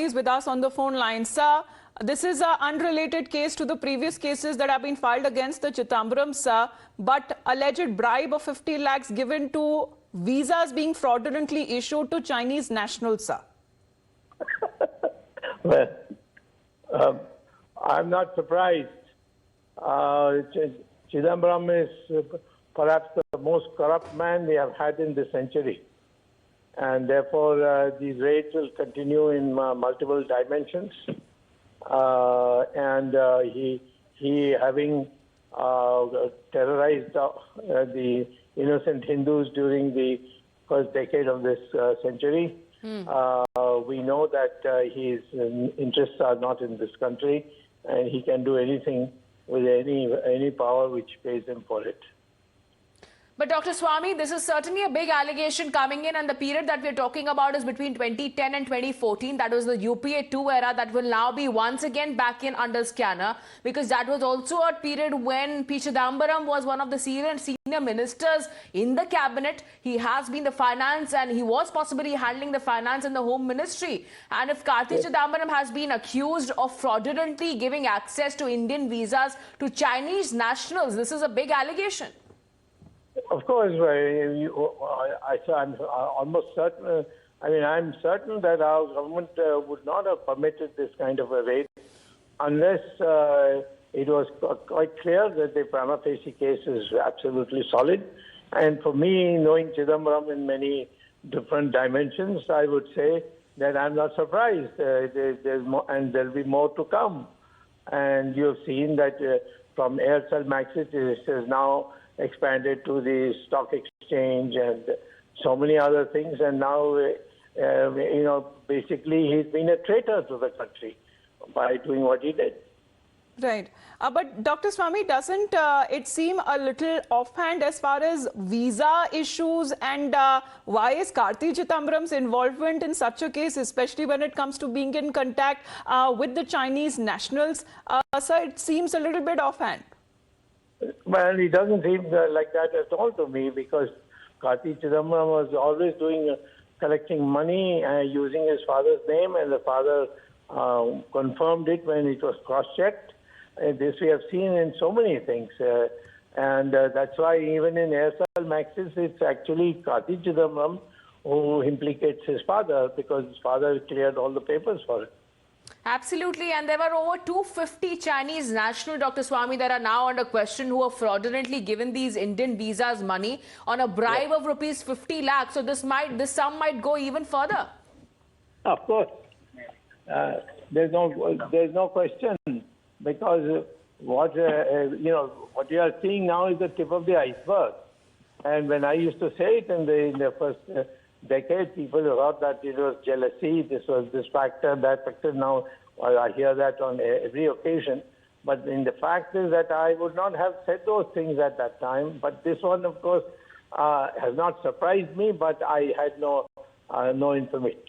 is with us on the phone line. Sir, this is an unrelated case to the previous cases that have been filed against the Chidambaram, sir, but alleged bribe of 50 lakhs given to visas being fraudulently issued to Chinese nationals, sir. Well, I'm not surprised. Chidambaram is perhaps the most corrupt man we have had in this century. And therefore, these raids will continue in multiple dimensions. He having terrorized the innocent Hindus during the first decade of this century. We know that his interests are not in this country, and he can do anything with any power which pays him for it. But Dr. Swamy, this is certainly a big allegation coming in, and the period that we're talking about is between 2010 and 2014. That was the UPA 2 era that will now be once again back in under scanner, because that was also a period when P Chidambaram was one of the senior ministers in the cabinet. He has been the finance, and he was possibly handling the finance and the home ministry. And if Karti Chidambaram has been accused of fraudulently giving access to Indian visas to Chinese nationals, this is a big allegation. Of course, I'm almost certain. I'm certain that our government would not have permitted this kind of a raid unless it was quite clear that the prima facie case is absolutely solid. And for me, knowing Chidambaram in many different dimensions, I would say that I'm not surprised. There's more, and there'll be more to come. And you've seen that from Aircel Maxis, it is now expanded to the stock exchange and so many other things. And now, basically he's been a traitor to the country by doing what he did. Right. But Dr. Swamy, doesn't it seem a little offhand as far as visa issues, and why is Karti Chidambaram's involvement in such a case, especially when it comes to being in contact with the Chinese nationals? Sir, it seems a little bit offhand. Well, it doesn't seem like that at all to me, because Karti Chidambaram was always collecting money using his father's name, and the father confirmed it when it was cross-checked. This we have seen in so many things. And that's why even in Aircel Maxis, it's actually Karti Chidambaram who implicates his father, because his father cleared all the papers for it. Absolutely, and there were over 250 Chinese nationals, Dr. Swamy, that are now under question, who have fraudulently given these Indian visas money on a bribe of rupees 50 lakhs. So this sum might go even further. Of course, there's no question, because what what you are seeing now is the tip of the iceberg. And when I used to say it in the first decade, people thought that it was jealousy, this was this factor, that factor. Now I hear that on every occasion. But in the fact is that I would not have said those things at that time. But this one, of course, has not surprised me, but I had no information,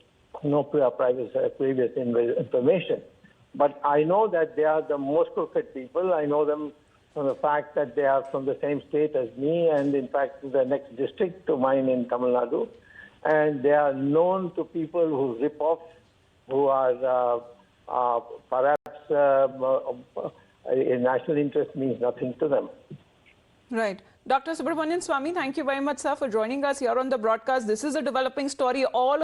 no previous information. But I know that they are the most crooked people. I know them from the fact that they are from the same state as me, and in fact the next district to mine in Tamil Nadu. And they are known to people who rip off, who are perhaps a national interest means nothing to them. Right. Dr. Subramanian Swamy, thank you very much, sir, for joining us here on the broadcast. This is a developing story all